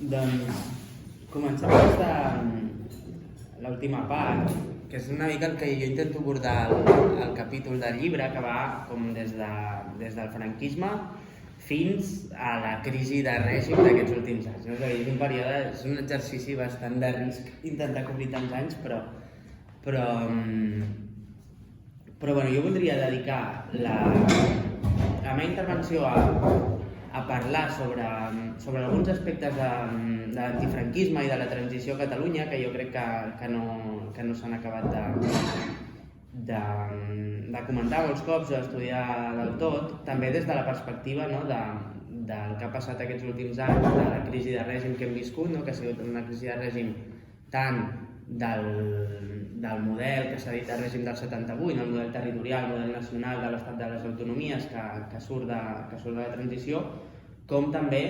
Doncs comencem aquesta l'última part, que és una mica el que jo intento abordar al capítol del llibre, que va com des del franquisme fins a la crisi de règim d'aquests últims anys. És a dir, és un període, és un exercici bastant de risc intentar cobrir tants anys, però bueno, jo voldria dedicar la meva intervenció a parlar sobre alguns aspectes de l'antifranquisme i de la transició a Catalunya que jo crec que no s'han acabat de comentar molts cops o d'estudiar del tot, també des de la perspectiva del que ha passat aquests últims anys, de la crisi de règim que hem viscut, que ha sigut una crisi de règim tant del model que s'ha dit el règim del 78, el model territorial, el model nacional de l'estat de les autonomies que surt de la transició, com també,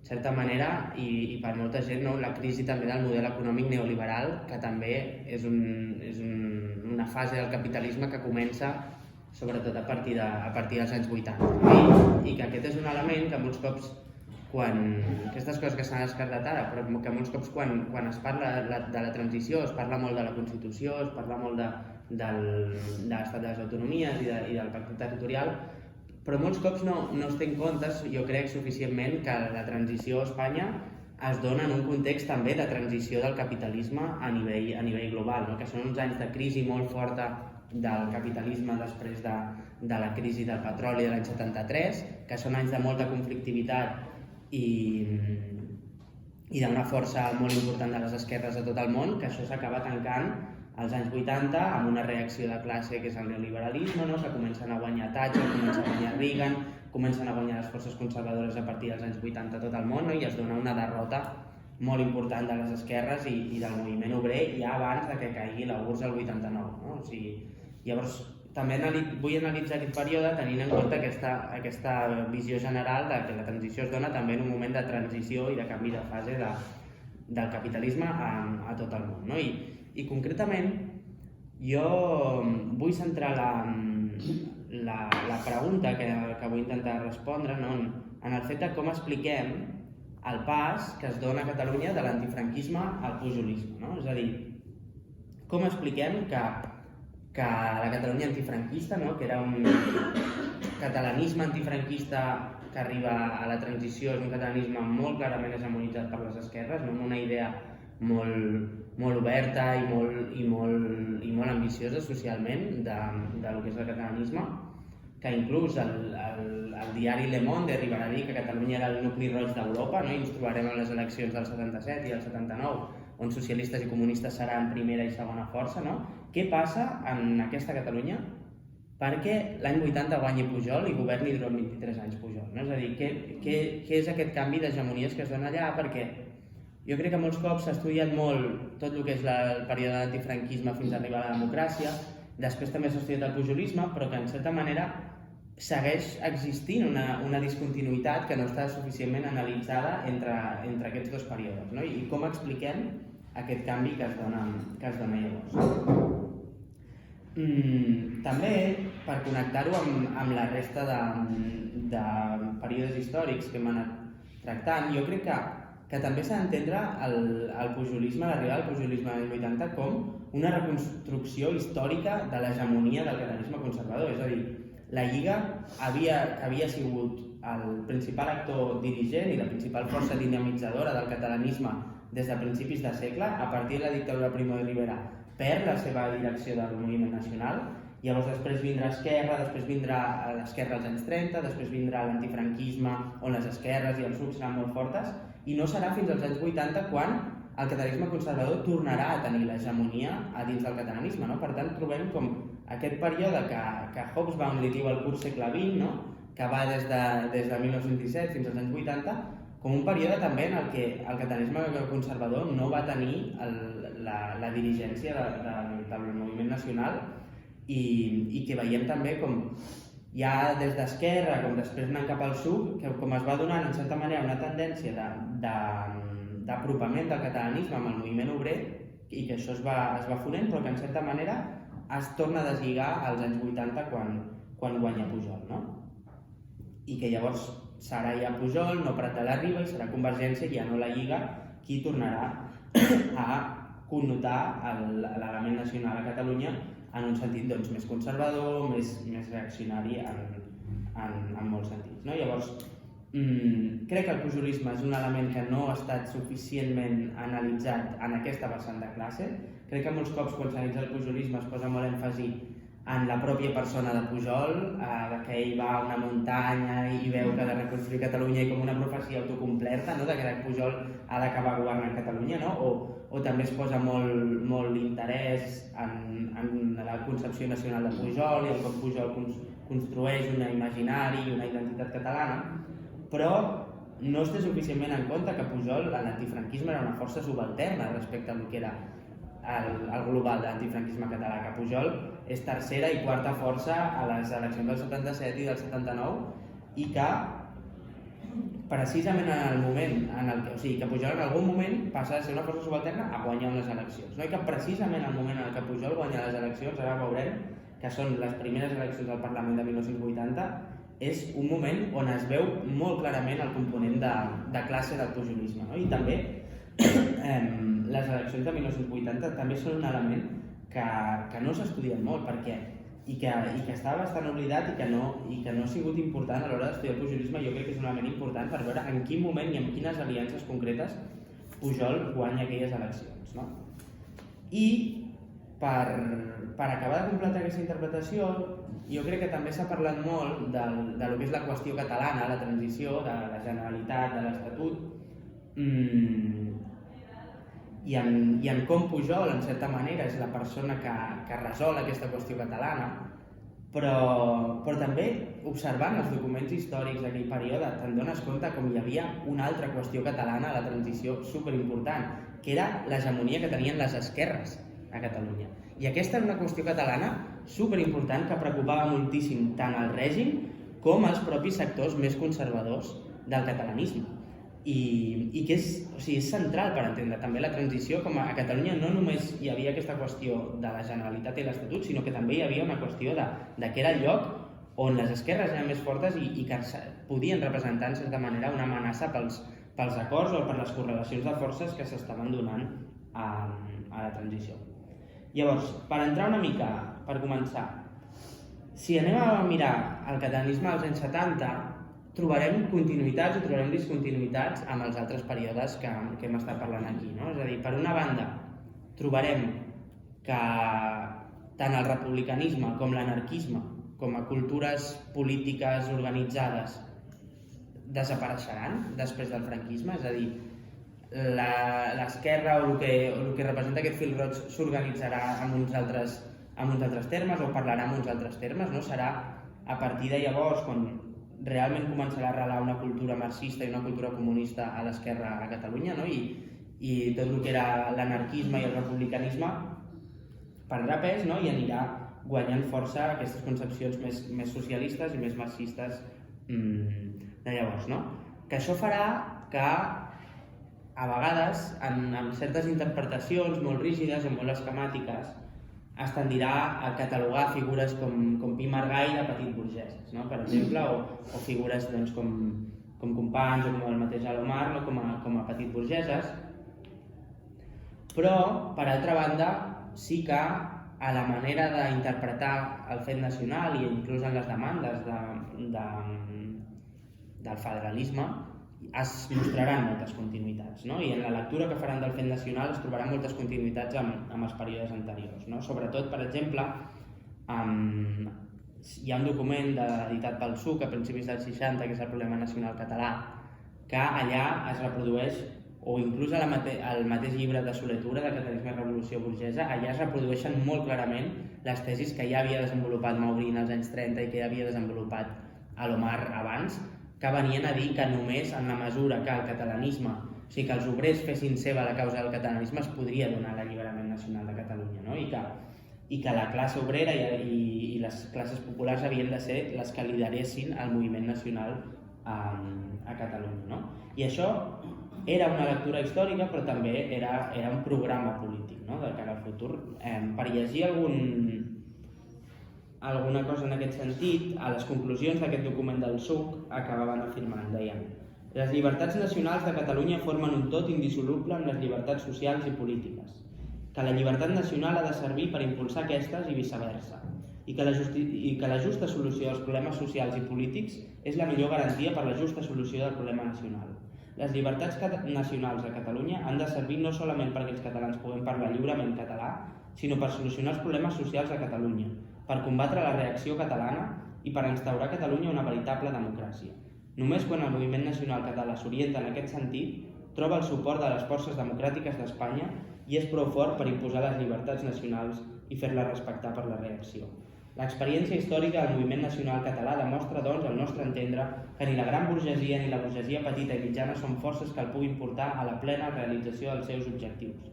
de certa manera, i per molta gent, la crisi també del model econòmic neoliberal, que també és una fase del capitalisme que comença sobretot a partir dels anys 80. I que aquest és un element que molts cops, aquestes coses que s'han descartat ara, però que molts cops quan es parla de la transició, es parla molt de la Constitució, es parla molt de l'estat de les autonomies i del pacte territorial, però molts cops no es té en compte, jo crec suficientment, que la transició a Espanya es dona en un context també de transició del capitalisme a nivell global, que són uns anys de crisi molt forta del capitalisme després de la crisi del petroli de l'any 73, que són anys de molta conflictivitat i d'una força molt important de les esquerres a tot el món, que això s'acaba tancant als anys 80 amb una reacció de classe que és el neoliberalisme, que comencen a guanyar Thatcher, comencen a guanyar Reagan, comencen a guanyar les forces conservadores a partir dels anys 80 a tot el món, i es dona una derrota molt important de les esquerres i del moviment obrer ja abans que caigui la URSS al 89. Llavors, també vull analitzar aquest període tenint en compte aquesta visió general de que la transició es dona també en un moment de transició i de canvi de fase del capitalisme a tot el món. I concretament, jo vull centrar la pregunta que vull intentar respondre en el fet de com expliquem el pas que es dona a Catalunya de l'antifranquisme al pujolisme. És a dir, com expliquem que la Catalunya antifranquista, que era un catalanisme antifranquista que arriba a la transició, és un catalanisme molt clarament hegemonitzat per les esquerres, amb una idea molt oberta i molt ambiciosa socialment del que és el catalanisme, que inclús el diari Le Monde arribarà a dir que Catalunya era el nucli roig d'Europa, i ens trobarem en les eleccions del 77 i del 79, on socialistes i comunistes seran primera i segona força. Què passa en aquesta Catalunya perquè l'any 80 guanyi Pujol i governi durant 23 anys Pujol? És a dir, què és aquest canvi d'hegemonies que es dona allà? Perquè jo crec que molts cops s'ha estudiat molt tot el que és el període d'antifranquisme fins a arribar a la democràcia, després també s'ha estudiat el pujolisme, però que en certa manera segueix existint una discontinuïtat que no està suficientment analitzada entre aquests dos períodes. I com expliquem aquest canvi que es dona llavors? També, per connectar-ho amb la resta de períodes històrics que hem anat tractant, jo crec que també s'ha d'entendre el pujolisme, l'arribada del pujolisme del 80 com una reconstrucció històrica de l'hegemonia del catalanisme conservador. És a dir, la Lliga havia sigut el principal actor dirigent i la principal força dinamitzadora del catalanisme des de principis de segle. A partir de la dictadura de Primo de Rivera perd la seva direcció del moviment nacional, llavors després vindrà Esquerra, després vindrà l'Esquerra als anys 30, després vindrà l'antifranquisme, on les esquerres i els sucs seran molt fortes, i no serà fins als anys 80 quan el catalanisme conservador tornarà a tenir l'hegemonia a dins del catalanisme. Per tant, trobem com aquest període que Hobsbawm li diu el curs segle XX, que va des de 1917 fins als anys 80, com un període també en el que el catalanisme conservador no va tenir la dirigència del moviment nacional i que veiem també com ja des d'Esquerra, com després anant cap al sud, que com es va donant en certa manera una tendència d'apropament del catalanisme amb el moviment obrer i que això es va fonent, però que en certa manera es torna a deslligar als anys 80 quan guanya Pujol. I que llavors serà ja Pujol, no Prat de la Riba, i serà Convergència, ja no la Lliga, qui tornarà a connotar l'element nacional a Catalunya en un sentit més conservador, més reaccionari en molts sentits. Llavors, crec que el pujolisme és un element que no ha estat suficientment analitzat en aquesta vessant de classe. Crec que molts cops quan s'analitza el pujolisme es posa molt èmfasi en la pròpia persona de Pujol, que ell va a una muntanya i veu que ha de reconstruir Catalunya i com una profecia autocomplerta, de que Pujol ha d'acabar governant Catalunya, o també es posa molt interès en la concepció nacional de Pujol i com Pujol construeix un imaginari i una identitat catalana, però no es té suficientment en compte que Pujol, l'antifranquisme, era una força subalterna respecte al que era el global d'antifranquisme català, que Pujol és tercera i quarta força a les eleccions del 77 i del 79 i que precisament en el moment que Pujol en algun moment passa de ser una força subalterna a guanyar unes eleccions, i que precisament el moment en què Pujol guanya les eleccions, ara veurem que són les primeres eleccions del Parlament de 1980, és un moment on es veu molt clarament el component de classe del pujolisme, I també les eleccions de 1980 també són un element que no s'ha estudiat molt i que està bastant oblidat i que no ha sigut important a l'hora d'estudiar el pujolisme. Jo crec que és un element important per veure en quin moment i en quines aliances concretes Pujol guanya aquelles eleccions. I per acabar de completar aquesta interpretació, jo crec que també s'ha parlat molt del que és la qüestió catalana, la transició de la Generalitat, de l'Estatut, i en com Pujol, en certa manera, és la persona que resol aquesta qüestió catalana, però també observant els documents històrics d'aquell període te'n dones compte com hi havia una altra qüestió catalana a la transició superimportant, que era l'hegemonia que tenien les esquerres a Catalunya. I aquesta era una qüestió catalana superimportant que preocupava moltíssim tant el règim com els propis sectors més conservadors del catalanisme. I que és central per entendre també la transició, com a Catalunya no només hi havia aquesta qüestió de la Generalitat i l'Estatut, sinó que també hi havia una qüestió de que era el lloc on les esquerres eren més fortes i que podien representar en certa manera una amenaça pels acords o per les correlacions de forces que s'estaven donant a la transició. Llavors, per entrar una mica, per començar, si anem a mirar el catalanisme dels anys 70, trobarem continuïtats o trobarem discontinuïtats amb els altres períodes que hem estat parlant aquí. És a dir, per una banda, trobarem que tant el republicanisme com l'anarquisme, com a cultures polítiques organitzades, desapareixeran després del franquisme, és a dir, l'esquerra o el que representa aquest fil roig s'organitzarà en uns altres termes o parlarà en uns altres termes, serà a partir de llavors quan realment començarà a arrelar una cultura marxista i una cultura comunista a l'esquerra a Catalunya, i tot el que era l'anarquisme i el republicanisme perdrà pes i anirà guanyant força aquestes concepcions més socialistes i més marxistes de llavors. Que això farà que a vegades, amb certes interpretacions molt rígides o molt esquemàtiques, es tendirà a catalogar figures com Pi Margall de petit burgeses, per exemple, o figures com Companys o com el mateix Alomar com a petit burgeses. Però, per altra banda, sí que a la manera d'interpretar el fet nacional i inclús en les demandes del federalisme es mostraran moltes continuïtats, i en la lectura que faran del fet nacional es trobaran moltes continuïtats amb els períodes anteriors. Sobretot, per exemple, hi ha un document editat pel SUC a principis dels 60, que és el Problema Nacional Català, que allà es reprodueix, o inclús al mateix llibre de Soletura, de Catalanisme i Revolució Burgesa, allà es reprodueixen molt clarament les tesis que ja havia desenvolupat Maurín als anys 30 i que ja havia desenvolupat Alomar abans, que venien a dir que només en la mesura que el catalanisme, o sigui que els obrers fessin seva la causa del catalanisme, es podria donar l'alliberament nacional de Catalunya, i que la classe obrera i les classes populars havien de ser les que lideressin el moviment nacional a Catalunya. I això era una lectura històrica, però també era un programa polític de cara al futur. Per llegir alguna cosa en aquest sentit, a les conclusions d'aquest document del SUC acabaven afirmant, deien: les llibertats nacionals de Catalunya formen un tot indissoluble amb les llibertats socials i polítiques, que la llibertat nacional ha de servir per impulsar aquestes i viceversa, i que la justa solució dels problemes socials i polítics és la millor garantia per la justa solució del problema nacional. Les llibertats nacionals de Catalunya han de servir no solament perquè els catalans puguem parlar lliurement català, sinó per solucionar els problemes socials de Catalunya, per combatre la reacció catalana i per instaurar a Catalunya una veritable democràcia. Només quan el moviment nacional català s'orienta en aquest sentit, troba el suport de les forces democràtiques d'Espanya i és prou fort per imposar les llibertats nacionals i fer-les respectar per la reacció. L'experiència històrica del moviment nacional català demostra, doncs, al nostre entendre, que ni la gran burgesia ni la burgesia petita i mitjana són forces que el puguin portar a la plena realització dels seus objectius.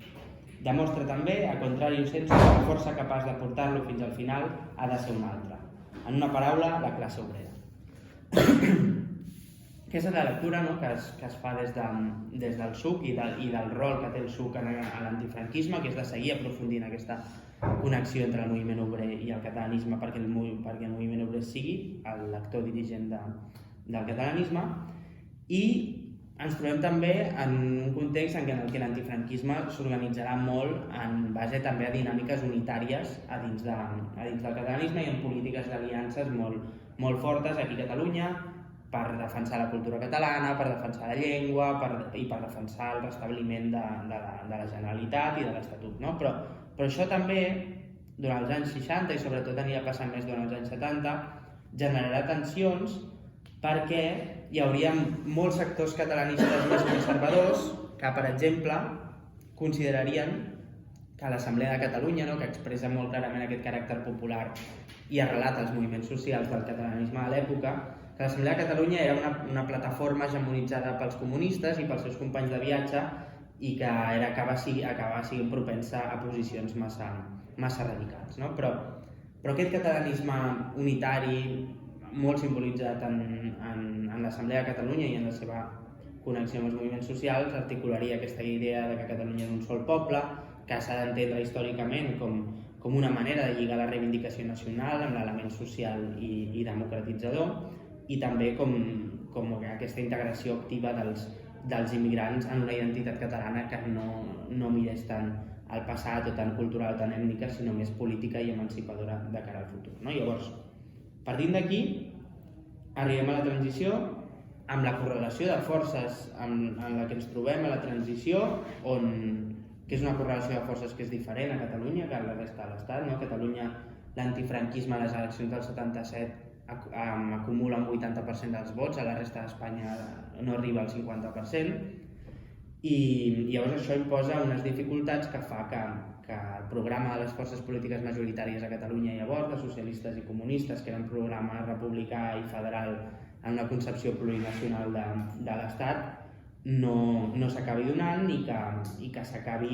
Demostra també, a contrari sensu, que la força capaç de portar-lo fins al final ha de ser una altra. En una paraula, la classe obrera. Aquesta és la lectura que es fa des del SUC i del rol que té el SUC en l'antifranquisme, que és de seguir aprofundint aquesta connexió entre el moviment obrer i el catalanisme perquè el moviment obrer sigui el lector dirigent del catalanisme. I ens trobem també en un context en què l'antifranquisme s'organitzarà molt en base també a dinàmiques unitàries a dins del catalanisme i en polítiques d'aliances molt fortes aquí a Catalunya per defensar la cultura catalana, per defensar la llengua i per defensar el restabliment de la Generalitat i de l'Estatut. Però això també, durant els anys 60 i sobretot anirà passant més durant els anys 70, generarà tensions perquè hi hauria molts sectors catalanistes més conservadors que, per exemple, considerarien que l'Assemblea de Catalunya, que expressa molt clarament aquest caràcter popular i arrelat als moviments socials del catalanisme a l'època, que l'Assemblea de Catalunya era una plataforma hegemonitzada pels comunistes i pels seus companys de viatge i que acabava sent propensa a posicions massa radicals. Però aquest catalanisme unitari, molt simbolitzat en l'Assemblea de Catalunya i en la seva connexió amb els moviments socials, articularia aquesta idea de que Catalunya és un sol poble, que s'ha d'entendre històricament com una manera de lligar la reivindicació nacional amb l'element social i democratitzador, i també com aquesta integració activa dels immigrants en una identitat catalana que no mirés tant al passat o tan cultural o tan ètnica, sinó més política i emancipadora de cara al futur. Llavors, partint d'aquí, arribem a la transició amb la correlació de forces en la que ens trobem a la transició, que és una correlació de forces que és diferent a Catalunya que a la resta de l'Estat. A Catalunya, l'antifranquisme a les eleccions del 77 acumula un 80% dels vots, a la resta d'Espanya no arriba al 50%, i llavors això imposa unes dificultats que fa que el programa de les forces polítiques majoritàries a Catalunya llavors, de socialistes i comunistes, que era un programa republicà i federal en una concepció plurinacional de l'Estat, no s'acabi donant i que s'acabi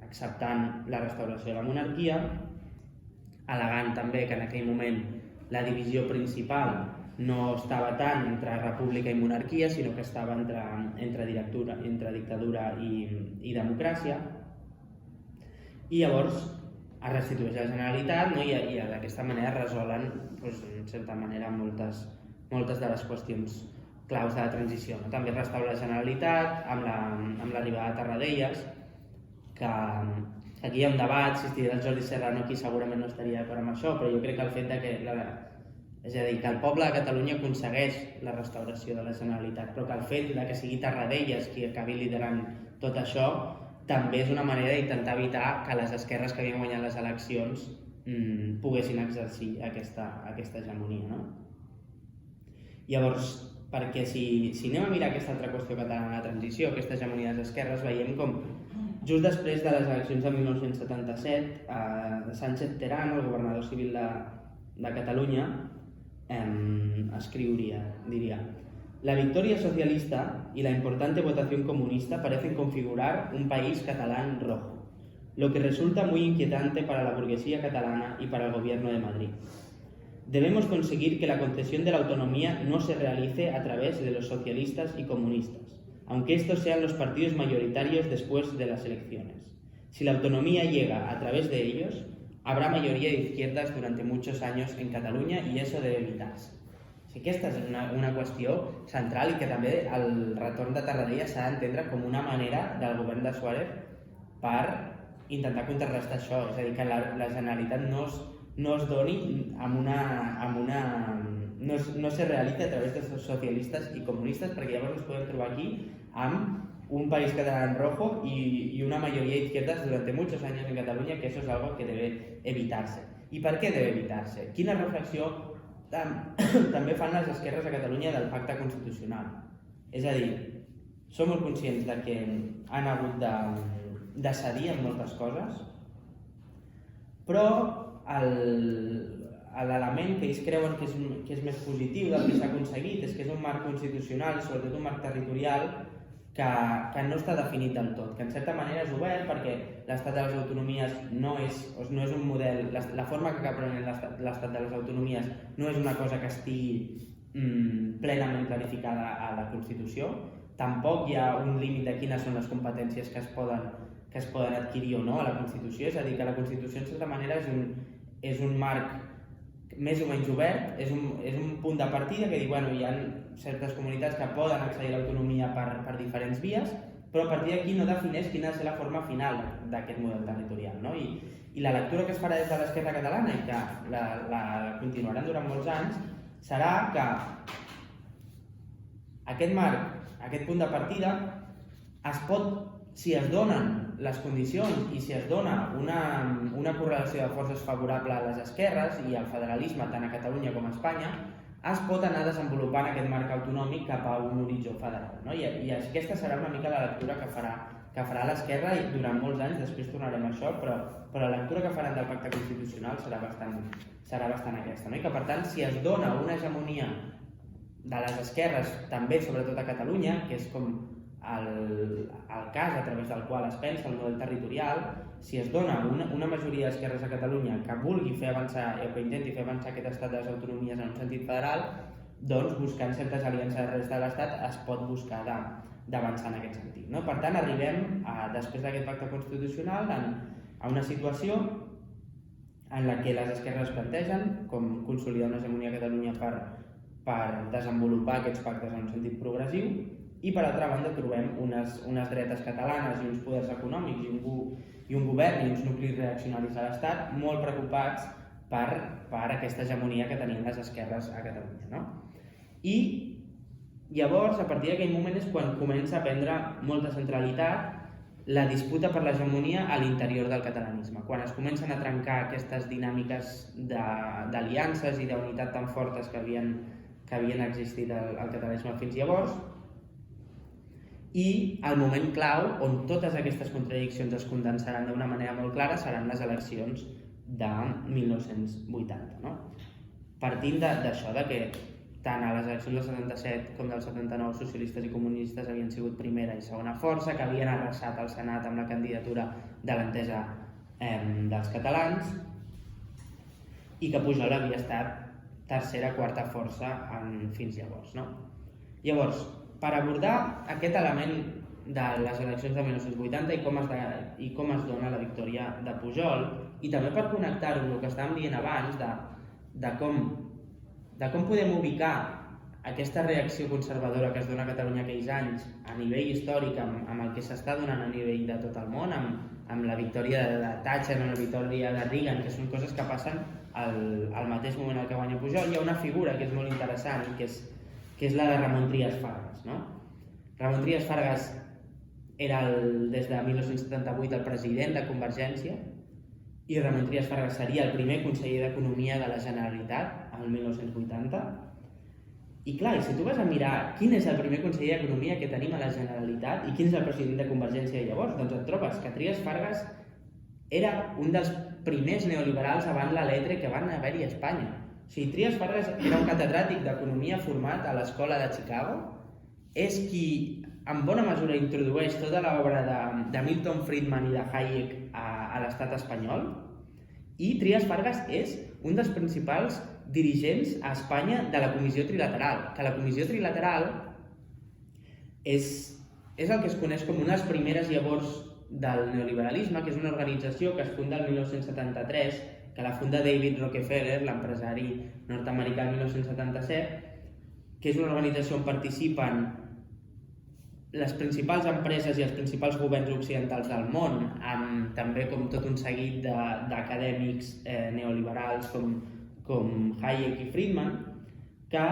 acceptant la restauració de la monarquia, al·legant també que en aquell moment la divisió principal no estava tant entre república i monarquia, sinó que estava entre dictadura i democràcia. I llavors es restitueix la Generalitat i d'aquesta manera resolen, en certa manera, moltes de les qüestions claus de la transició. També es restaura la Generalitat amb l'arribada de Tarradellas, que aquí hi ha un debat, si estigués el Jordi Serrano aquí segurament no estaria d'acord amb això, però jo crec que el fet que el poble de Catalunya aconsegueix la restauració de la Generalitat, però que el fet que sigui Tarradellas qui acabi liderant tot això, també és una manera d'intentar evitar que les esquerres que havien guanyat les eleccions poguessin exercir aquesta hegemonia. Llavors, perquè si anem a mirar aquesta altra qüestió catalana de la transició, aquesta hegemonia de les esquerres, veiem com just després de les eleccions de 1977, Sánchez Terán, el governador civil de Catalunya, diría: la victoria socialista y la importante votación comunista parecen configurar un país catalán rojo, lo que resulta muy inquietante para la burguesía catalana y para el gobierno de Madrid. Debemos conseguir que la concesión de la autonomía no se realice a través de los socialistas y comunistas, aunque estos sean los partidos mayoritarios después de las elecciones. Si la autonomía llega a través de ellos, habrá mayoría de izquierdas durante muchos años en Catalunya y eso debe evitarse. O sigui, aquesta és una qüestió central i que també el retorn de Tarradella s'ha d'entendre com una manera del govern de Suárez per intentar contrarrestar això, és a dir, que la Generalitat no es doni no se realitzi a través de socialistes i comunistes, perquè llavors ens podem trobar aquí amb un país català en rojo y una mayoría de izquierdas durante muchos años en Cataluña, que eso es algo que debe evitarse. ¿Y per què debe evitar-se? Quina reflexió també fan les esquerres a Catalunya del pacte constitucional? És a dir, som molt conscients de que han hagut de cedir en moltes coses, però l'element que ells creuen que és més positiu del que s'ha aconseguit és que és un marc constitucional i sobretot un marc territorial que no està definit del tot, que en certa manera és obert perquè l'estat de les autonomies no és un model, la forma que prenen l'estat de les autonomies no és una cosa que estigui plenament clarificada a la Constitució, tampoc hi ha un límit de quines són les competències que es poden adquirir o no a la Constitució, és a dir, que la Constitució en certa manera és un marc més o menys obert, és un punt de partida que diu, bueno, hi ha certes comunitats que poden accedir a l'autonomia per diferents vies, però a partir d'aquí no defineix quina ha de ser la forma final d'aquest model territorial, no? I la lectura que es farà des de l'esquerra catalana i que la continuaran durant molts anys serà que aquest marc, aquest punt de partida, es pot, si es donen les condicions i si es dona una correlació de forces favorable a les esquerres i al federalisme tant a Catalunya com a Espanya, es pot anar desenvolupant aquest marc autonòmic cap a un horitzó federal, no? I aquesta serà una mica la lectura que farà l'esquerra i durant molts anys, després tornarem a això, però la lectura que faran del pacte constitucional serà bastant aquesta, no? I que per tant, si es dona una hegemonia de les esquerres, també sobretot a Catalunya, que és com el cas a través del qual es pensa el model territorial, si es dona una majoria d'esquerres a Catalunya que vulgui fer avançar o que intenti fer avançar aquest estat de les autonomies en un sentit federal, doncs buscant certes aliances de resta de l'estat es pot buscar d'avançar en aquest sentit, no? Per tant, arribem, després d'aquest pacte constitucional, a una situació en la que les esquerres plantegen com consolidar una hegemonia a Catalunya per desenvolupar aquests pactes en un sentit progressiu, i per altra banda trobem unes dretes catalanes i uns poders econòmics i un govern i uns nuclis reaccionaris a l'Estat molt preocupats per aquesta hegemonia que tenien les esquerres a Catalunya, no? I llavors, a partir d'aquell moment és quan comença a prendre molta centralitat la disputa per l'hegemonia a l'interior del catalanisme, quan es comencen a trencar aquestes dinàmiques d'aliances i d'unitat tan fortes que havien existit al catalanisme fins llavors. I el moment clau on totes aquestes contradiccions es condensaran d'una manera molt clara seran les eleccions de 1980, no? Partint d'això, de que tant a les eleccions del 77 com del 79 socialistes i comunistes havien sigut primera i segona força, que havien arrasat al Senat amb la candidatura de l'entesa dels catalans i que Pujol havia estat tercera, quarta força fins llavors, no? Llavors, per abordar aquest element de les eleccions de 1980 i com es dona la victòria de Pujol, i també per connectar-ho amb el que estàvem dient abans de com podem ubicar aquesta reacció conservadora que es dona a Catalunya aquells anys a nivell històric amb el que s'està donant a nivell de tot el món, amb la victòria de Thatcher, amb la victòria de Reagan, que són coses que passen al mateix moment en què guanya Pujol. Hi ha una figura que és molt interessant, que és la de Ramon Trias Fargas, no? Ramon Trias Fargas era des de 1978 el president de Convergència i Ramon Trias Fargas seria el primer conseller d'Economia de la Generalitat el 1980. I clar, si tu vas a mirar quin és el primer conseller d'Economia que tenim a la Generalitat i quin és el president de Convergència de llavors, doncs et trobes que Trias Fargas era un dels primers neoliberals abans la Letre que van haver-hi a Espanya. O sigui, Trias Fargas era un catedràtic d'economia format a l'escola de Chicago, és qui en bona mesura introdueix tota l'obra de Milton Friedman i de Hayek a l'estat espanyol, i Trias Fargas és un dels principals dirigents a Espanya de la Comissió Trilateral, que la Comissió Trilateral és el que es coneix com una de les primeres llavors del neoliberalisme, que és una organització que es funda el 1973, que la funda David Rockefeller, l'empresari nord-americà el 1977, que és una organització on participen les principals empreses i els principals governs occidentals del món, amb també com tot un seguit d'acadèmics neoliberals com Hayek i Friedman, que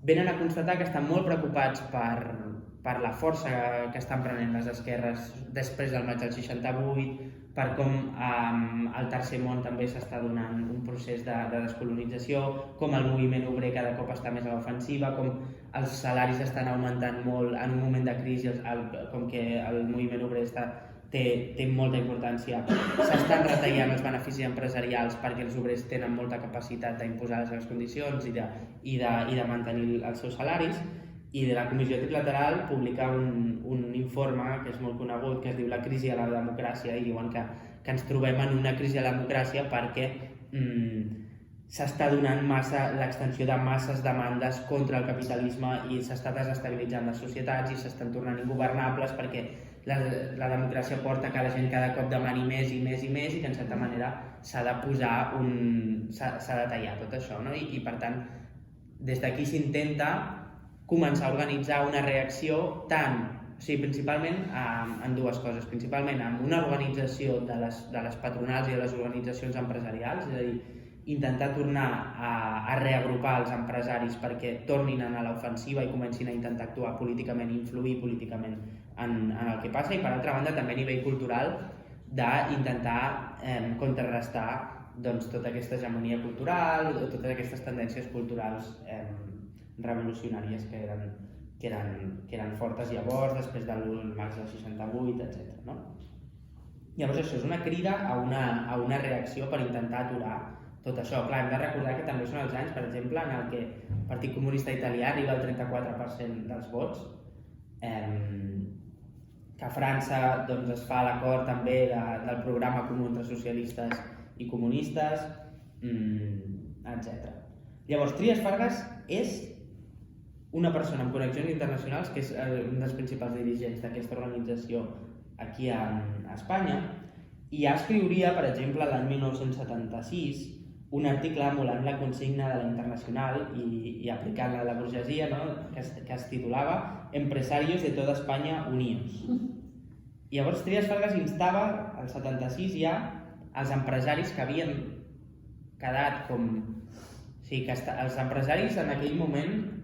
venen a constatar que estan molt preocupats per la força que estan prenent les esquerres després del maig del 68, per com al tercer món també s'està donant un procés de descolonització, com el moviment obrer cada cop està més a l'ofensiva, com els salaris estan augmentant molt en un moment de crisi, com que el moviment obrer té molta importància, s'estan retallant els beneficis empresarials perquè els obrers tenen molta capacitat d'imposar les seves condicions i de mantenir els seus salaris. I de la Comissió Trilateral publica un informe que és molt conegut, que es diu La crisi a la democràcia, i diuen que ens trobem en una crisi a la democràcia perquè s'està donant l'extensió de masses demandes contra el capitalisme i s'està desestabilitzant les societats i s'estan tornant ingovernables perquè la democràcia porta que la gent cada cop demani més i més i més, i que en certa manera s'ha de tallar tot això, no? I per tant, des d'aquí s'intenta començar a organitzar una reacció principalment en dues coses, principalment amb una organització de les patronals i de les organitzacions empresarials, és a dir, intentar tornar a reagrupar els empresaris perquè tornin a anar a l'ofensiva i comencin a intentar actuar políticament, influir políticament en el que passa, i per altra banda també a nivell cultural d'intentar contrarrestar tota aquesta hegemonia cultural o totes aquestes tendències culturals revolucionàries que eren fortes llavors, després del març del 68, etc. Llavors això és una crida a una reacció per intentar aturar tot això. Clar, hem de recordar que també són els anys, per exemple, en el que el Partit Comunista Italià arriba al 34% dels vots, que a França es fa l'acord també del programa comú entre socialistes i comunistes, etc. Llavors, Trias Fargas és una persona amb connexions internacionals, que és un dels principals dirigents d'aquesta organització aquí a Espanya, i ja escriuria, per exemple, l'any 1976, un article emulant la consigna de la Internacional i aplicant-la a la burgesia, que es titulava Empresarios de toda España unidos. Llavors Trias Fargas instava, al 76 ja, els empresaris que havien quedat com... O sigui, que els empresaris en aquell moment,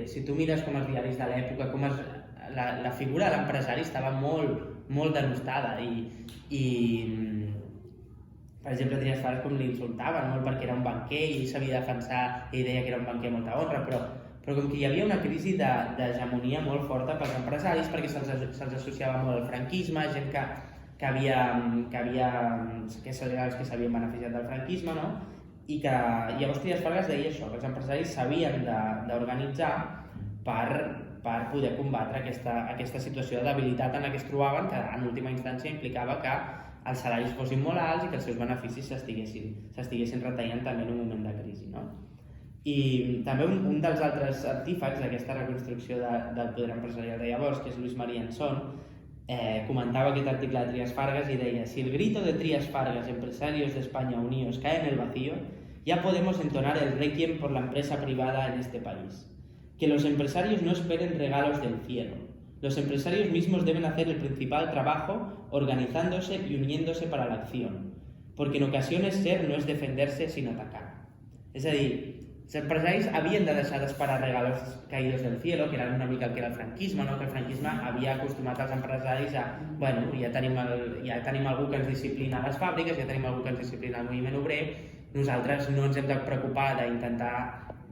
si tu mires com els diaris de l'època, la figura de l'empresari estava molt denostada i per exemple, Trias Fargas com l'insultaven molt perquè era un banquer i ell s'havia de defensar i deia que era un banquer amb molta honra, però com que hi havia una crisi d'hegemonia molt forta pels empresaris perquè se'ls associava molt al franquisme, gent que eren els que s'havien beneficiat del franquisme, no? I que llavors Trias Fargas deia això, que els empresaris s'havien d'organitzar per poder combatre aquesta situació de debilitat en la que es trobaven, que en última instància implicava que els salaris fossin molt alts i que els seus beneficis s'estiguessin retallant també en un moment de crisi. I també un dels altres artífecs d'aquesta reconstrucció del poder empresarial de llavors, que és Luis María Anson, comentava aquest article de Trias Fargas y decía: si el grito de Trias Fargas, empresarios de España unidos, cae en el vacío, ya podemos entonar el requiem por la empresa privada en este país. Que los empresarios no esperen regalos del cielo. Los empresarios mismos deben hacer el principal trabajo organizándose y uniéndose para la acción, porque en ocasiones ser no es defenderse sino atacar. És a dir, els empresaris havien de deixar d'esperar regalos caídos del cielo, que eren una mica el que era el franquisme, no? Que el franquisme havia acostumat els empresaris a bueno, ja tenim algú que ens disciplina a les fàbriques, ja tenim algú que ens disciplina al moviment obrer, nosaltres no ens hem de preocupar d'intentar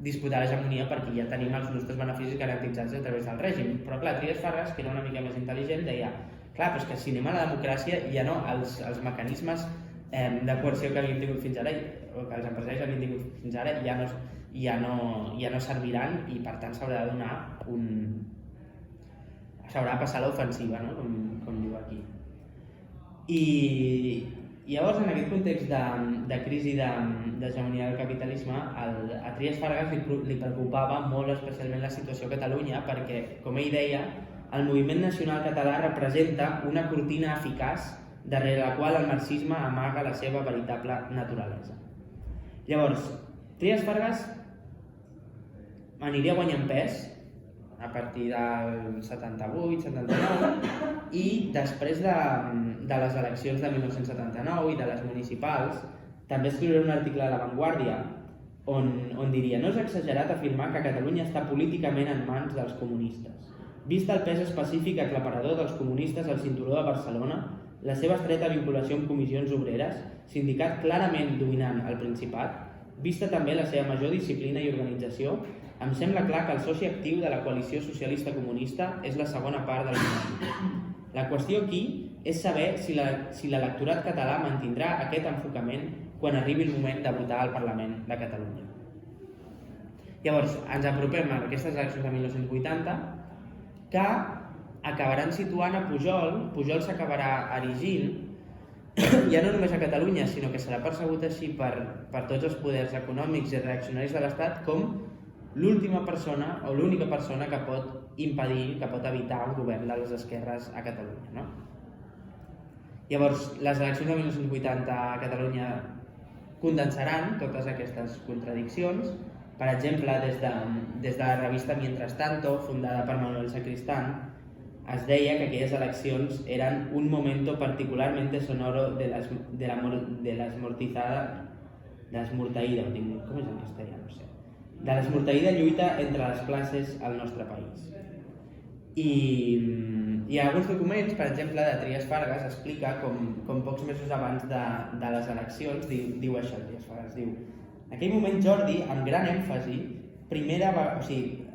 disputar l'hegemonia perquè ja tenim els nostres beneficis garantitzats a través del règim. Però clar, Trias Fargas, que era una mica més intel·ligent, deia clar, però és que si anem a la democràcia ja no, els mecanismes de coerció que havíem tingut fins ara, o que els empresaris havien tingut fins ara, ja no serviran i per tant s'haurà de donar s'haurà de passar l'ofensiva, no? com diu aquí. I llavors, en aquest context de crisi d'hegemonia del capitalisme, a Trias Fargas li preocupava molt especialment la situació a Catalunya perquè, com ell deia, el moviment nacional català representa una cortina eficaç darrere la qual el marxisme amaga la seva veritable naturalesa. Llavors, Trias Fargas aniria guanyant pes a partir del 78-79 i després de les eleccions de 1979 i de les municipals també escriuré un article a La Vanguardia on diria: no és exagerat afirmar que Catalunya està políticament en mans dels comunistes. Vist el pes específic aclaparador dels comunistes al cinturó de Barcelona, la seva estreta vinculació amb comissions obreres, sindicat clarament dominant al Principat, vista també la seva major disciplina i organització, em sembla clar que el soci actiu de la coalició socialista comunista és la segona part del moviment. La qüestió aquí és saber si l'electorat català mantindrà aquest enfocament quan arribi el moment de votar al Parlament de Catalunya. Llavors, ens apropem a aquestes eleccions de 1980 que acabaran situant a Pujol. Pujol s'acabarà erigint, ja no només a Catalunya, sinó que serà percebut així per tots els poders econòmics i reaccionaris de l'Estat com l'última persona o l'única persona que pot impedir, que pot evitar un govern de les esquerres a Catalunya, no? Llavors, les eleccions de 1980 a Catalunya condensaran totes aquestes contradiccions. Per exemple, des de la revista Mientras Tanto, fundada per Manuel Sacristán, es deia que aquelles eleccions eren un momento particularmente sonoro de la esmorteïda, com és en castellà? No sé. De l'esmorteïda lluita entre les classes al nostre país. I hi ha alguns documents, per exemple, de Trias Fargas, explica com pocs mesos abans de les eleccions diu això, Trias Fargas, diu: en aquell moment Jordi, amb gran èmfasi,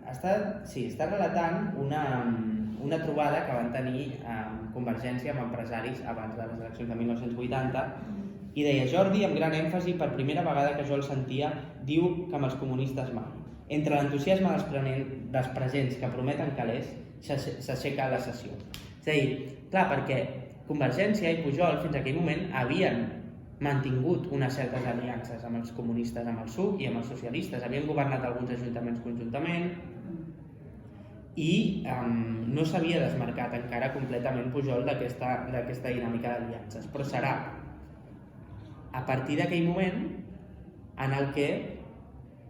està relatant una trobada que van tenir Convergència amb empresaris abans de les eleccions de 1980 i deia: Jordi, amb gran èmfasi, per primera vegada que jo el sentia, diu que amb els comunistes mai. Entre l'entusiasme dels presents que prometen calés, s'aixeca la sessió. És a dir, clar, perquè Convergència i Pujol fins a aquell moment havien mantingut unes certes aliances amb els comunistes, amb el PSUC i amb els socialistes. Havien governat alguns ajuntaments conjuntament i no s'havia desmarcat encara completament Pujol d'aquesta dinàmica d'aliances. Però serà a partir d'aquell moment en el que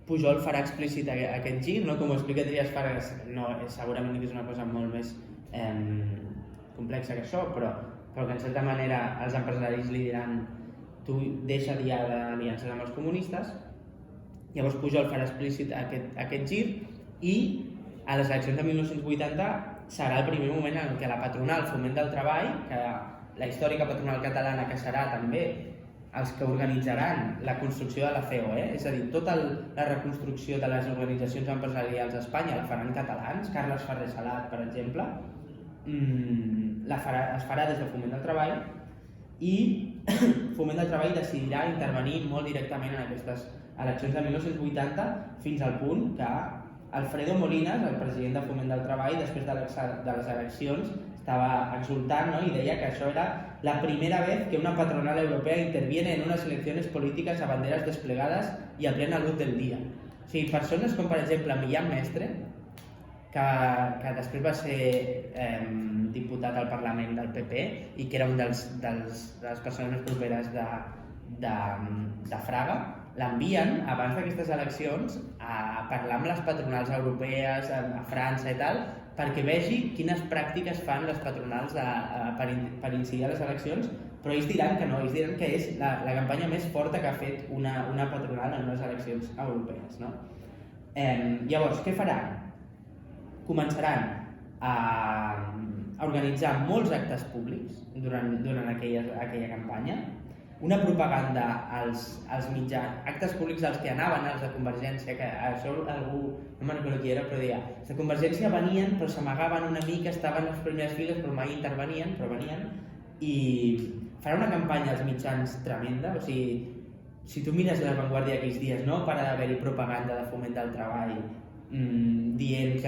Pujol farà explícit aquest gir, no? Com ho explica Trias Fargas, no, segurament és una cosa molt més complexa que això, però que en certa manera els empresaris li diran: tu deixa d'aliances amb els comunistes. Llavors Pujol farà explícit aquest gir i a les eleccions de 1980 serà el primer moment en què la patronal Foment del Treball, que la històrica patronal catalana, que serà també els que organitzaran la construcció de la COE, és a dir, tota la reconstrucció de les organitzacions empresarials a Espanya la faran catalans. Carles Ferrer Salat, per exemple, es farà des de Foment del Treball i Foment del Treball decidirà intervenir molt directament en aquestes eleccions de 1980 fins al punt que Alfredo Molinas, el president de Foment del Treball, després de les eleccions estava exultant, ¿no? I deia que això era la primera vez que una patronal europea interviene en unas elecciones políticas a banderas desplegadas y a plena luz del día. O sigui, persones com per exemple Millán Mestre, que després va ser diputat al Parlament del PP i que era un de les persones més properes de Fraga, l'envien abans d'aquestes eleccions a parlar amb les patronals europees, a França i tal, perquè vegi quines pràctiques fan les patronals per incidir a les eleccions, però ells diran que no, ells diran que és la campanya més forta que ha fet una patronal en unes eleccions europees, no? Llavors, què faran? Començaran a organitzar molts actes públics durant aquella campanya, una propaganda als mitjans, actes públics als que anaven els de Convergència, que això algú, no me'n recordo qui era, però deia, els de Convergència venien però s'amagaven una mica, estaven a les primeres files però mai intervenien, però venien, i farà una campanya als mitjans tremenda. O sigui, si tu mires La Vanguardia aquells dies, no para d'haver-hi propaganda de Foment del Treball dient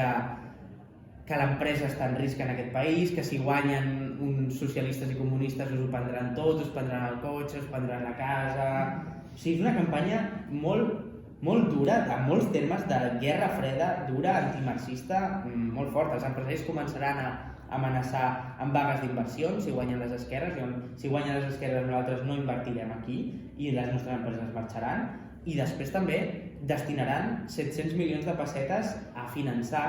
que l'empresa està en risc en aquest país, que si guanyen uns socialistes i comunistes us ho prendran tot, us prendran el cotxe, us prendran la casa... O sigui, és una campanya molt dura, en molts termes de guerra freda, dura, antimarxista, molt forta. Els empresaris començaran amenaçar amb vagues d'inversions si guanyen les esquerres, si guanyen les esquerres nosaltres no invertirem aquí i les nostres empreses marxaran, i després també destinaran 700 milions de pessetes a finançar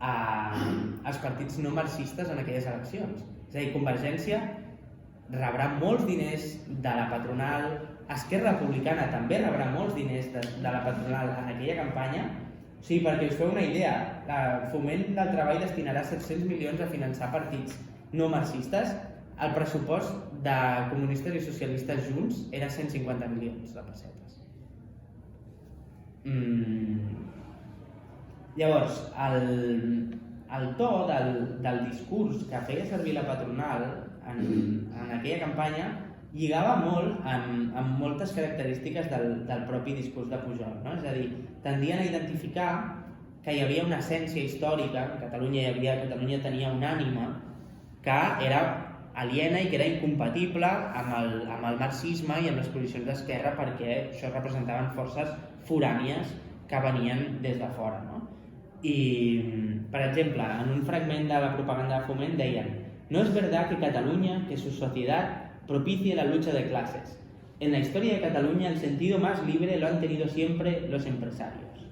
els partits no marxistes en aquelles eleccions. És a dir, Convergència rebrà molts diners de la patronal, Esquerra Republicana també rebrà molts diners de la patronal en aquella campanya. O sigui, perquè us feu una idea, el Foment del Treball destinarà 700 milions a finançar partits no marxistes. El pressupost de comunistes i socialistes junts era 150 milions de pessetes. Llavors, el to del discurs que feia servir la patronal en aquella campanya lligava molt amb moltes característiques del propi discurs de Pujol, no? És a dir, tendien a identificar que hi havia una essència històrica, Catalunya tenia una ànima que era aliena i que era incompatible amb el marxisme i amb les posicions d'esquerra, perquè això representaven forces forànies que venien des de fora, no? I, per exemple, en un fragment de la propaganda de Foment deien: no es verdad que Cataluña, que su sociedad propicie la lucha de clases. En la historia de Cataluña el sentido más libre lo han tenido siempre los empresarios.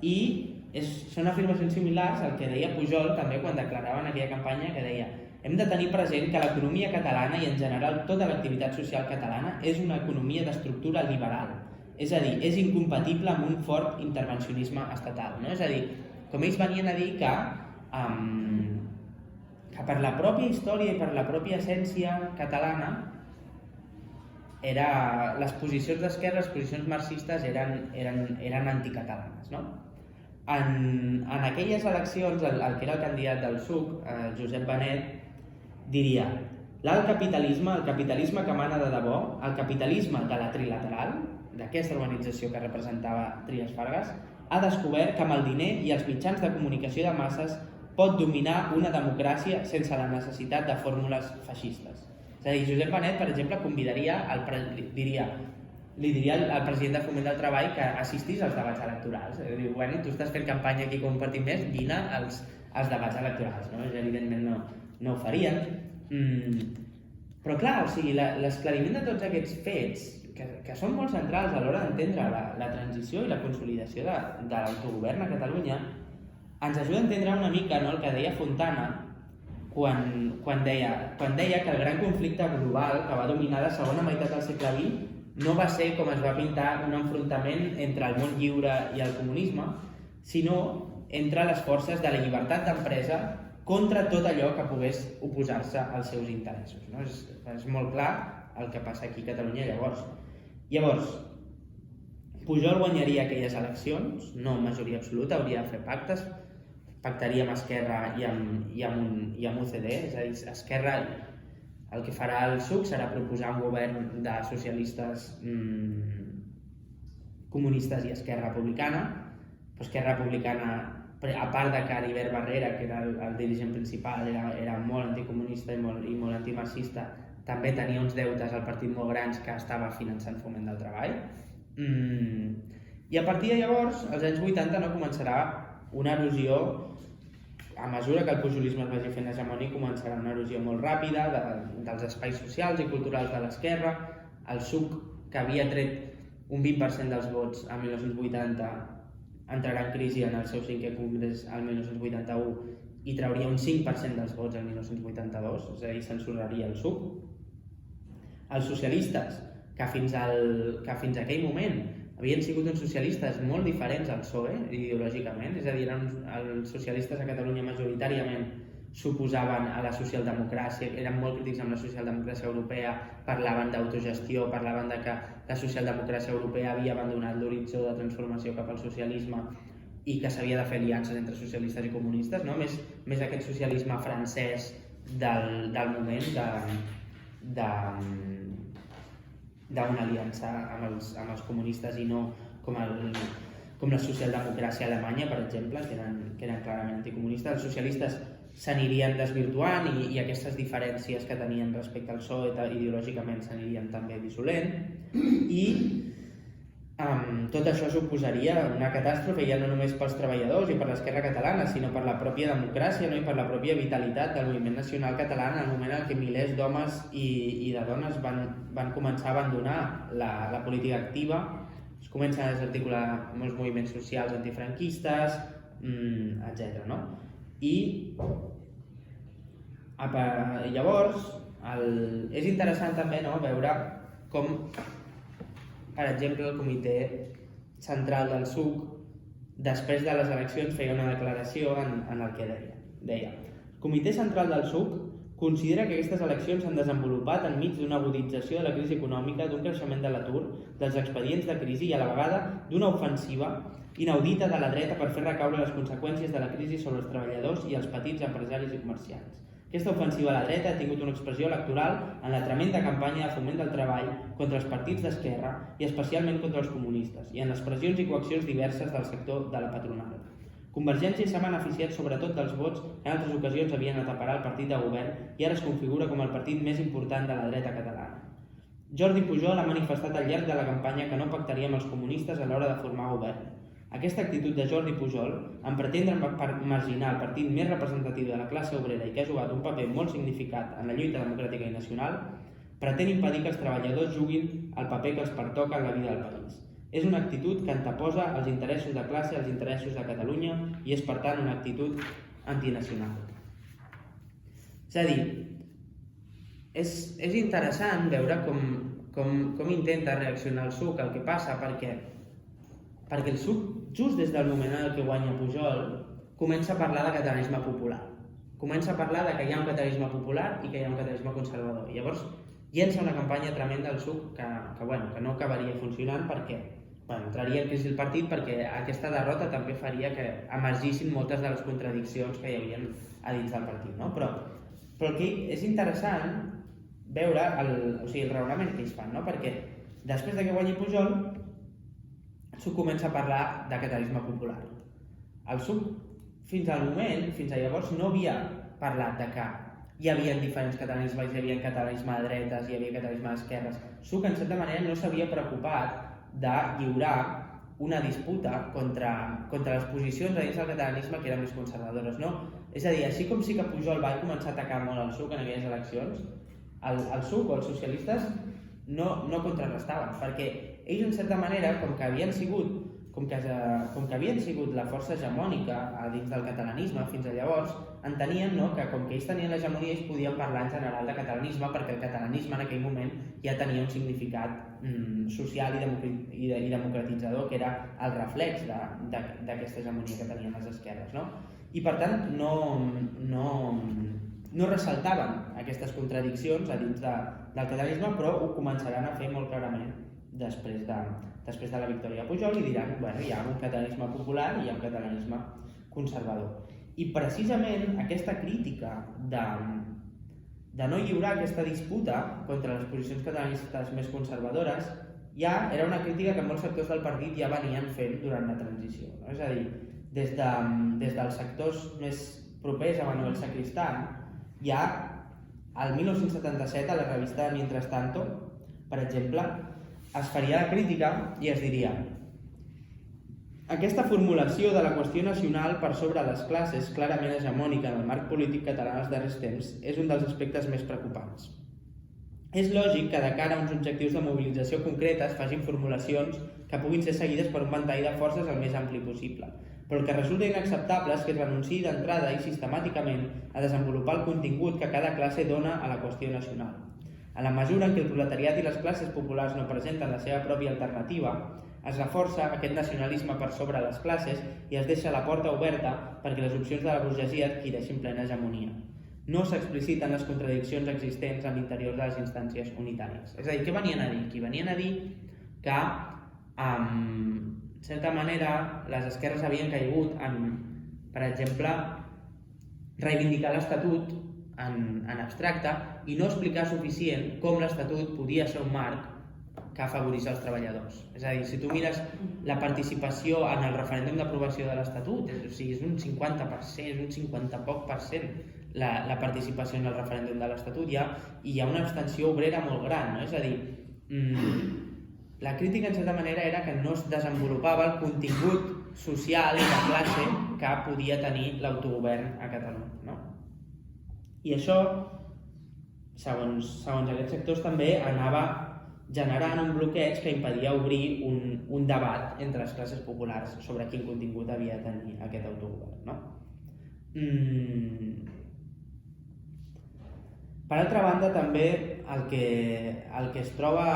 I són afirmacions similars al que deia Pujol també quan declarava en aquella campanya, que deia: hem de tenir present que l'economia catalana i en general tota l'activitat social catalana és una economia d'estructura liberal. És a dir, és incompatible amb un fort intervencionisme estatal, no? És a dir, com ells venien a dir que per la pròpia història i per la pròpia essència catalana les posicions d'esquerra, les posicions marxistes eren anticatalanes, no? En aquelles eleccions, el que era el candidat del PSUC, Josep Benet, diria: l'alt capitalisme, el capitalisme que mana de debò, el capitalisme de la trilateral, d'aquesta organització que representava Trias Fargas, ha descobert que amb el diner i els mitjans de comunicació de masses pot dominar una democràcia sense la necessitat de fórmules feixistes. És a dir, Josep Benet, per exemple, li diria al president de Foment del Treball que assistís als debats electorals. Diu, bueno, tu estàs fent campanya aquí com un partit més, vine als debats electorals, no? Evidentment no ho farien. Però clar, o sigui, l'esclariment de tots aquests fets, que són molt centrals a l'hora d'entendre la transició i la consolidació de l'autogovern a Catalunya, ens ajuda a entendre una mica, no, el que deia Fontana quan deia que el gran conflicte global que va dominar la segona meitat del segle XX no va ser, com es va pintar, un enfrontament entre el món lliure i el comunisme, sinó entre les forces de la llibertat d'empresa contra tot allò que pogués oposar-se als seus interessos, no? És molt clar el que passa aquí a Catalunya llavors. Pujol guanyaria aquelles eleccions, no amb majoria absoluta, hauria de fer pactes, pactaria amb Esquerra i amb UCD, és a dir, Esquerra, el que farà el PSUC serà proposar un govern de socialistes, comunistes i Esquerra Republicana, però Esquerra Republicana, a part de que Heribert Barrera, que era el dirigent principal, era molt anticomunista i molt antimarxista, també tenia uns deutes al partit molt grans que estava finançant Foment del Treball. I a partir de llavors, als anys 80, no, començarà una erosió, a mesura que el pujolisme es vagi fent hegemònic, començarà una erosió molt ràpida dels espais socials i culturals de l'esquerra. El PSUC, que havia tret un 20% dels vots el 1980, entrarà en crisi en el seu 5è congrés el 1981 i trauria un 5% dels vots el 1982, és a dir, censuraria el PSUC. Els socialistes, que fins a aquell moment havien sigut uns socialistes molt diferents al PSOE ideològicament, és a dir, els socialistes a Catalunya majoritàriament s'oposaven a la socialdemocràcia, eren molt crítics amb la socialdemocràcia europea, parlaven d'autogestió, parlaven de que la socialdemocràcia europea havia abandonat l'horitzó de transformació cap al socialisme i que s'havia de fer aliances entre socialistes i comunistes, no? Més aquest socialisme francès del moment d'una aliança amb els comunistes i no com la socialdemocràcia alemanya, per exemple, que eren clarament anticomunistes. Els socialistes s'anirien desvirtuant i aquestes diferències que tenien respecte al PSOE ideològicament s'anirien també dissolent. I tot això suposaria una catàstrofe ja no només pels treballadors i per l'esquerra catalana, sinó per la pròpia democràcia, no? I per la pròpia vitalitat del moviment nacional català en el moment en què milers d'homes i de dones van començar a abandonar la política activa, es comencen a desarticular molts moviments socials antifranquistes, etc. No? I llavors és interessant també, no, veure com, per exemple, el Comitè Central del SUC, després de les eleccions, feia una declaració en el que deia: el Comitè Central del SUC considera que aquestes eleccions s'han desenvolupat enmig d'una agudització de la crisi econòmica, d'un creixement de l'atur, dels expedients de crisi i a la vegada d'una ofensiva inaudita de la dreta per fer recaure les conseqüències de la crisi sobre els treballadors i els petits empresaris i comerciants. Aquesta ofensiva a la dreta ha tingut una expressió electoral en la tremenda campanya de foment del treball contra els partits d'esquerra i especialment contra els comunistes, i en les pressions i coaccions diverses del sector de la patronal. Convergència s'ha beneficiat sobretot dels vots que en altres ocasions havien anat a parar el partit de govern i ara es configura com el partit més important de la dreta catalana. Jordi Pujol ha manifestat al llarg de la campanya que no pactaria amb els comunistes a l'hora de formar govern. Aquesta actitud de Jordi Pujol, en pretendre marginar el partit més representatiu de la classe obrera i que ha jugat un paper molt significat en la lluita democràtica i nacional, pretén impedir que els treballadors juguin el paper que els pertoca en la vida del país. És una actitud que anteposa els interessos de classe als interessos de Catalunya i és, per tant, una actitud antinacional. És a dir, és interessant veure com intenta reaccionar el SUC al que passa, perquè el SUC, just des del moment en què guanya Pujol, comença a parlar de catalanisme popular. Comença a parlar de que hi ha un catalanisme popular i que hi ha un catalanisme conservador. I llavors llença una campanya tremenda al SUC que no acabaria funcionant perquè entraria en crisi el partit, perquè aquesta derrota també faria que emergissin moltes de les contradiccions que hi havia a dins del partit. No? Però aquí és interessant veure el raonament que ells fan, no? Perquè després que guanyi Pujol, el SUC comença a parlar de catalanisme popular. El SUC, fins a llavors, no havia parlat de que hi havia diferents catalanismes, hi havia catalanisme de dretes, hi havia catalanisme d'esquerres. El SUC, en certa manera, no s'havia preocupat de lliurar una disputa contra les posicions a dins del catalanisme que eren més conservadores, no? És a dir, així com sí que Pujol va començar a atacar molt el SUC en aquelles eleccions, el SUC o els socialistes no contrarrestaven, perquè ells, en certa manera, com que havien sigut la força hegemònica a dins del catalanisme fins a llavors, entenien que com que ells tenien l'hegemonia, ells podien parlar en general de catalanisme, perquè el catalanisme en aquell moment ja tenia un significat social i democratitzador, que era el reflex d'aquesta hegemonia que tenien les esquerres. I, per tant, no ressaltaven aquestes contradiccions a dins del catalanisme, però ho començaran a fer molt clarament després de la victòria de Pujol i diran, hi ha un catalanisme popular i hi ha un catalanisme conservador. I precisament aquesta crítica de no lliurar aquesta disputa contra les posicions catalanistes més conservadores ja era una crítica que molts sectors del partit ja venien fent durant la transició. És a dir, des dels sectors més propers a Manuel Sacristán, ja al 1977 a la revista Mientras Tanto, per exemple, es faria la crítica i es diria: aquesta formulació de la qüestió nacional per sobre les classes clarament hegemònica en el marc polític català als darrers temps és un dels aspectes més preocupants. És lògic que de cara a uns objectius de mobilització concreta es facin formulacions que puguin ser seguides per un ventall de forces el més ampli possible, però el que resulta inacceptable és que es renunciï d'entrada i sistemàticament a desenvolupar el contingut que cada classe dona a la qüestió nacional. En la mesura en què el proletariat i les classes populars no presenten la seva pròpia alternativa, es reforça aquest nacionalisme per sobre les classes i es deixa la porta oberta perquè les opcions de la burgesia adquireixin plena hegemonia. No s'expliciten les contradiccions existents a l'interior de les instàncies unitàries. És a dir, què venien a dir? Aquí venien a dir que, en certa manera, les esquerres havien caigut en, per exemple, reivindicar l'Estatut en abstracte i no explicar suficient com l'Estatut podia ser un marc que afavorís els treballadors. És a dir, si tu mires la participació en el referèndum d'aprovació de l'Estatut, és un 50%, és un 50 poc per cent la participació en el referèndum de l'Estatut, i hi ha una abstenció obrera molt gran, no? És a dir, la crítica en certa manera era que no es desenvolupava el contingut social i de classe que podia tenir l'autogovern a Catalunya, no? I això, segons aquests sectors, també anava generant un bloqueig que impedia obrir un debat entre les classes populars sobre quin contingut havia de tenir aquest autogovern, no? Per altra banda, també el que es troba...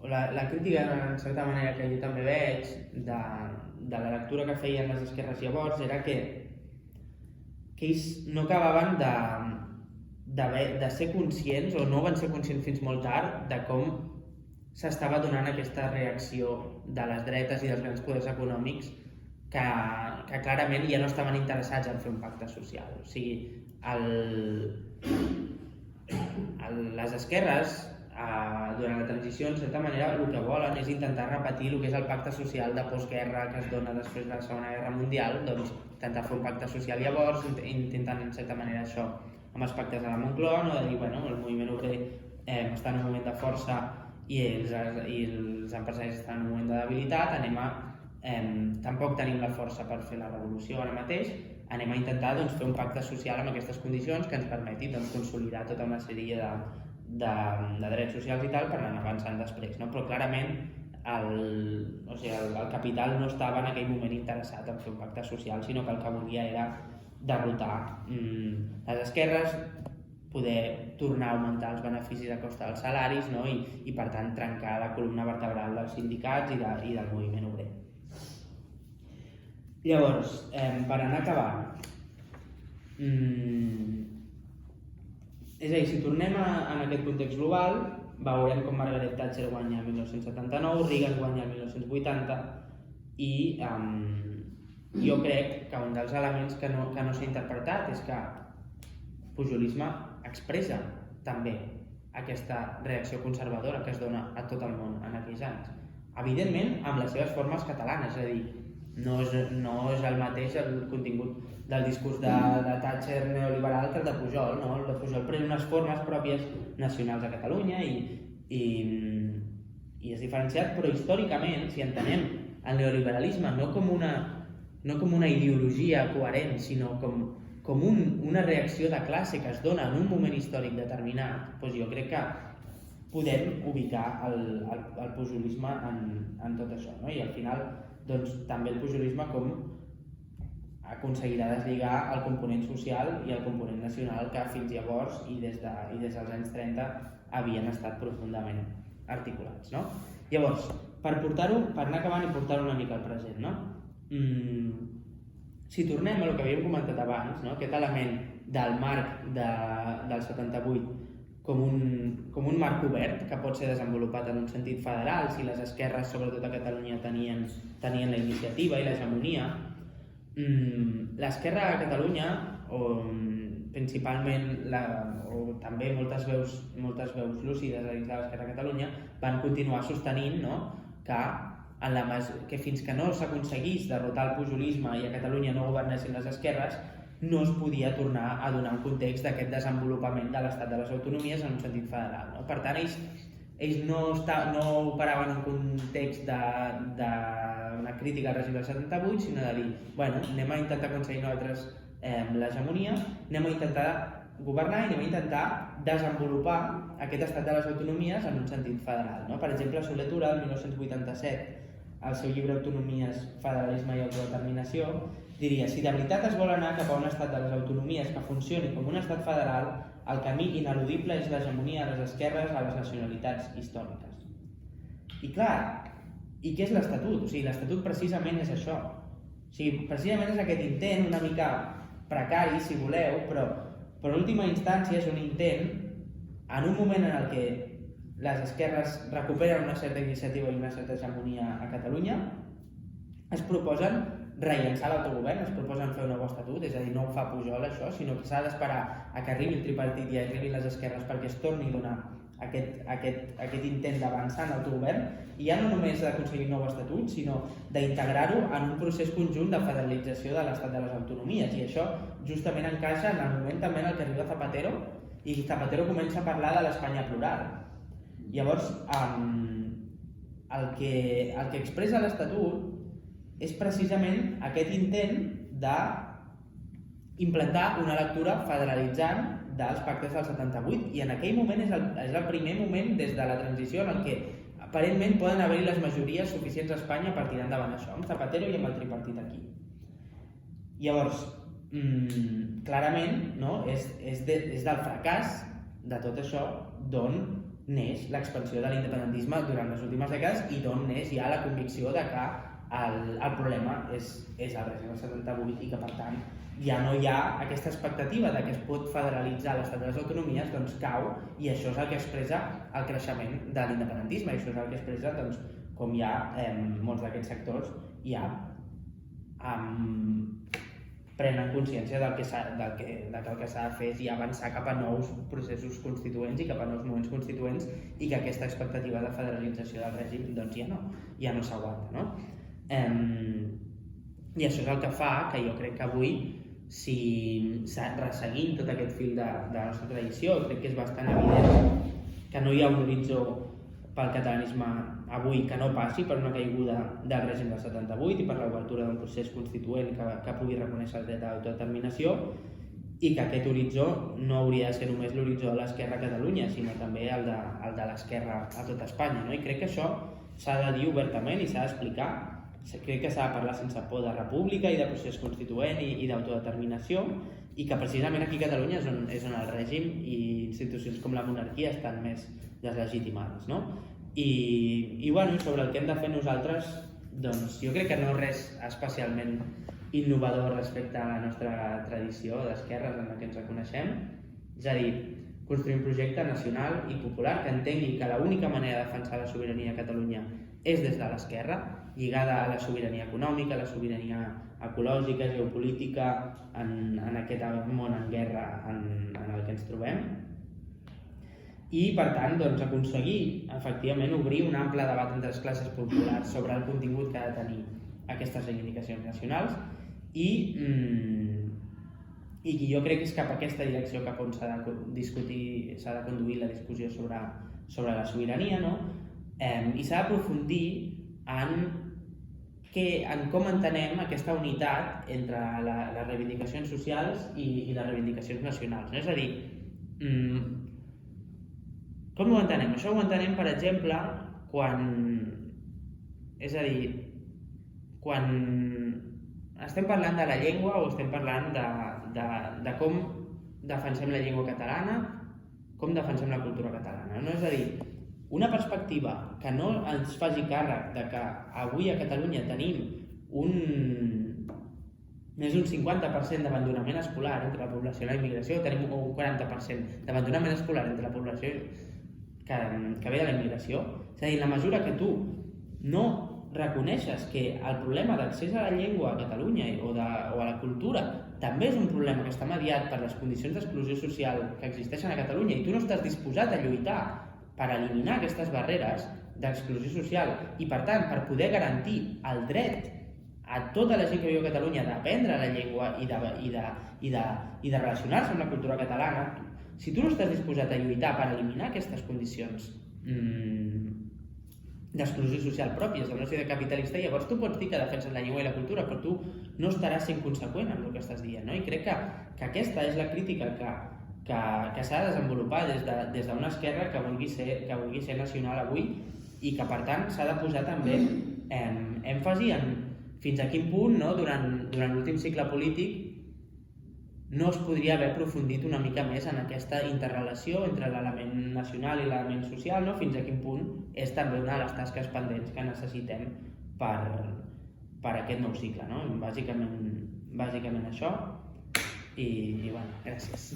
La crítica, en certa manera, que jo també veig de la lectura que feien les esquerres llavors era que ells no acabaven de ser conscients, o no van ser conscients fins molt tard, de com s'estava donant aquesta reacció de les dretes i dels grans poders econòmics que clarament ja no estaven interessats en fer un pacte social. O sigui, les esquerres durant la transició, en certa manera, el que volen és intentar repetir el que és el pacte social de postguerra que es dona després de la Segona Guerra Mundial, doncs intentar fer un pacte social llavors, intentant en certa manera això amb els pactes de la Moncloa, no? De dir, bueno, el moviment obrer està en un moment de força i els empresaris estan en un moment de debilitat, tampoc tenim la força per fer la revolució ara mateix, anem a intentar fer un pacte social amb aquestes condicions que ens permeti consolidar tota una sèrie de drets socials i tal per anar avançant després, no? Però clarament el capital no estava en aquell moment interessat en fer un pacte social, sinó que el que volia era derrotar les esquerres, poder tornar a augmentar els beneficis a costa dels salaris, no? I per tant trencar la columna vertebral dels sindicats i del moviment obrer. Llavors, per anar acabant, és a dir, si tornem en aquest context global, veurem com Margaret Thatcher guanya el 1979, Reagan guanya el 1980 i jo crec que un dels elements que no s'ha interpretat és que el pujolisme expressa també aquesta reacció conservadora que es dona a tot el món en aquells anys. Evidentment, amb les seves formes catalanes, és a dir, no és el mateix el contingut del discurs de Thatcher neoliberal que el de Pujol, no? El de Pujol pren unes formes pròpies nacionals a Catalunya i és diferenciat, però històricament, si entenem el neoliberalisme no com una ideologia coherent, sinó com una reacció de classe que es dona en un moment històric determinat, doncs jo crec que podem ubicar el pujolisme en tot això, no? I al final també el pujolisme com aconseguirà deslligar el component social i el component nacional que fins llavors i des dels anys 30 havien estat profundament articulats, no? Llavors, per anar acabant i portar-ho una mica al present, no? Si tornem a el que havíem comentat abans, no? Aquest element del marc del 78 com un marc obert que pot ser desenvolupat en un sentit federal si les esquerres, sobretot a Catalunya, tenien la iniciativa i l'hegemonia. L'esquerra a Catalunya, principalment, o també moltes veus lúcides a dins de l'esquerra a Catalunya, van continuar sostenint que fins que no s'aconseguís derrotar el pujolisme i a Catalunya no governessin les esquerres, no es podia tornar a donar un context d'aquest desenvolupament de l'estat de les autonomies en un sentit federal, no? Per tant, ells no operaven en un context d'una crítica al règim del 78, sinó de dir, bueno, anem a intentar aconseguir nosaltres l'hegemonia, anem a intentar governar i anem a intentar desenvolupar aquest estat de les autonomies en un sentit federal, no? Per exemple, Soler Tura, el 1987, al seu llibre Autonomies, Federalisme i Autodeterminació, diria, si de veritat es vol anar cap a un estat de les autonomies que funcioni com un estat federal, el camí ineludible és l'hegemonia de les esquerres a les nacionalitats històriques. I clar, i què és l'Estatut? O sigui, l'Estatut precisament és això. O sigui, precisament és aquest intent una mica precari, si voleu, però en última instància és un intent en un moment en el que les esquerres recuperen una certa iniciativa i una certa hegemonia a Catalunya, es proposen rellençar l'autogovern, es proposen fer un nou estatut, és a dir, no ho fa Pujol això, sinó que s'ha d'esperar a que arribi el tripartit i arribin les esquerres perquè es torni a donar aquest intent d'avançar en l'autogovern, i ja no només d'aconseguir un nou estatut, sinó d'integrar-ho en un procés conjunt de federalització de l'estat de les autonomies, i això justament encaixa en el moment també en el que arriba Zapatero, i Zapatero comença a parlar de l'Espanya plural. Llavors, el que expressa l'Estatut és precisament aquest intent d'implantar una lectura federalitzant dels pactes del 78, i en aquell moment és el primer moment des de la transició en el que aparentment poden haver-hi les majories suficients a Espanya per tirar endavant això, amb Zapatero i amb el tripartit aquí. Llavors, clarament, no, és del fracàs de tot això d'on neix l'expansió de l'independentisme durant les últimes dècades i d'on neix ja la convicció de que el problema és el règim del 78 i que, per tant, ja no hi ha aquesta expectativa de que es pot federalitzar l'estat de les autonomies, doncs cau, i això és el que expressa el creixement de l'independentisme, i això és el que expressa doncs, com ja molts d'aquests sectors ja prenen consciència del que el que s'ha de fer és ja avançar cap a nous processos constituents i cap a nous moments constituents, i que aquesta expectativa de federalització del règim doncs, ja no s'aguanta, no? I això és el que fa que jo crec que avui, si resseguint tot aquest fil de la nostra tradició, crec que és bastant evident que no hi ha un horitzó pel catalanisme avui que no passi per una caiguda del règim del 78 i per l'obertura d'un procés constituent que pugui reconèixer el dret a l'autodeterminació, i que aquest horitzó no hauria de ser només l'horitzó de l'esquerra a Catalunya, sinó també el de l'esquerra a tot Espanya, no? I crec que això s'ha de dir obertament i s'ha d'explicar. Crec que s'ha de parlar sense por de república i de procés constituent i d'autodeterminació, i que precisament aquí a Catalunya és on el règim i institucions com la monarquia estan més deslegitimades, no? I sobre el que hem de fer nosaltres, doncs jo crec que no res especialment innovador respecte a la nostra tradició d'esquerres en la que ens reconeixem, és a dir, construir un projecte nacional i popular que entengui que l'única manera de defensar la sobirania a Catalunya és des de l'esquerra, lligada a la sobirania econòmica, a la sobirania ecològica, geopolítica, en aquest món en guerra en el que ens trobem. I, per tant, doncs, aconseguir, efectivament, obrir un ample debat entre les classes populars sobre el contingut que ha de tenir aquestes reivindicacions nacionals, i jo crec que és cap a aquesta direcció cap on s'ha de conduir la discussió sobre la sobirania, no? I s'ha d'aprofundir en com entenem aquesta unitat entre les reivindicacions socials i les reivindicacions nacionals. És a dir, com ho entenem? Això ho entenem, per exemple, quan estem parlant de la llengua o estem parlant de com defensem la llengua catalana, com defensem la cultura catalana. No? És a dir, una perspectiva que no ens faci càrrec de que avui a Catalunya tenim més d'un 50% d'abandonament escolar entre la població i la immigració, tenim un 40% d'abandonament escolar entre la població que ve de la immigració. És a dir, en la mesura que tu no reconeixes que el problema d'accés a la llengua a Catalunya o a la cultura també és un problema que està mediat per les condicions d'exclusió social que existeixen a Catalunya, i tu no estàs disposat a lluitar per eliminar aquestes barreres d'exclusió social i, per tant, per poder garantir el dret a tota la gent que viu a Catalunya d'aprendre la llengua i de relacionar-se amb la cultura catalana, si tu no estàs disposat a lluitar per eliminar aquestes condicions d'exclusió social pròpies de la societat capitalista, llavors tu pots dir que defenses la llengua i la cultura, però tu no estaràs sent conseqüent amb el que estàs dient, no? I crec que aquesta és la crítica que s'ha de desenvolupar des d'una esquerra que vulgui ser nacional avui, i que, per tant, s'ha de posar també èmfasi en fins a quin punt, no, durant l'últim cicle polític no es podria haver aprofundit una mica més en aquesta interrelació entre l'element nacional i l'element social, no? Fins a quin punt és també una de les tasques pendents que necessitem per aquest nou cicle, no? Bàsicament això, i bueno, gràcies.